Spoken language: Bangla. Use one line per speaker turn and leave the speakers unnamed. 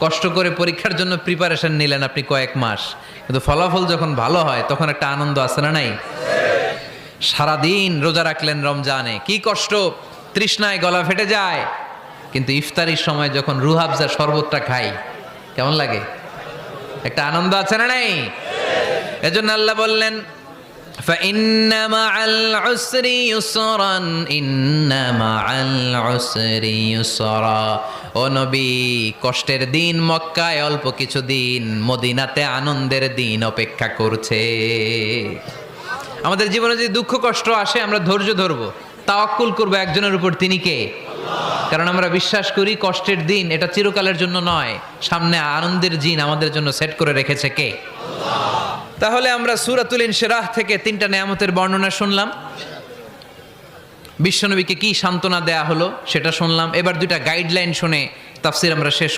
কষ্ট করে পরীক্ষার জন্য প্রিপারেশন নিলেন আপনি কয়েক মাস, কিন্তু ফলাফল যখন ভালো হয় তখন একটা আনন্দ আছে না নাই? সারাদিন রোজা রাখলেন রমজানে, কি কষ্ট, তৃষ্ণায় গলা ফেটে যায়, কিন্তু ইফতারির সময় যখন রুহাবজা শরবতটা খাই কেমন লাগে? একটা আনন্দ আছে না নাই? এজন্য আল্লাহ বললেন فإن مع العسر يسرا إن مع العسر يسرا। ও নবী, কষ্টের দিন মক্কায় অল্প কিছু দিন, মদিনাতে আনন্দের দিন অপেক্ষা করছে। আমাদের জীবনে যদি দুঃখ কষ্ট আসে আমরা ধৈর্য ধরবো, তাওয়াক্কুল করবো একজনের উপর, তিনি কে? কারণ আমরা বিশ্বাস করি কষ্টের দিন এটা চিরকালের জন্য নয়, সামনে আনন্দের দিন আমাদের জন্য সেট করে রেখেছে কে? তাহলে আমরা সূরাতুল ইনশিরাহ থেকে 3টা নেয়ামতের বর্ণনা শুনলাম, বিশ্বনবীকে কি সান্ত্বনা দেয়া হলো সেটা শুনলাম। এবার 2টা গাইডলাইন শুনে তাফসীর আমরা শেষ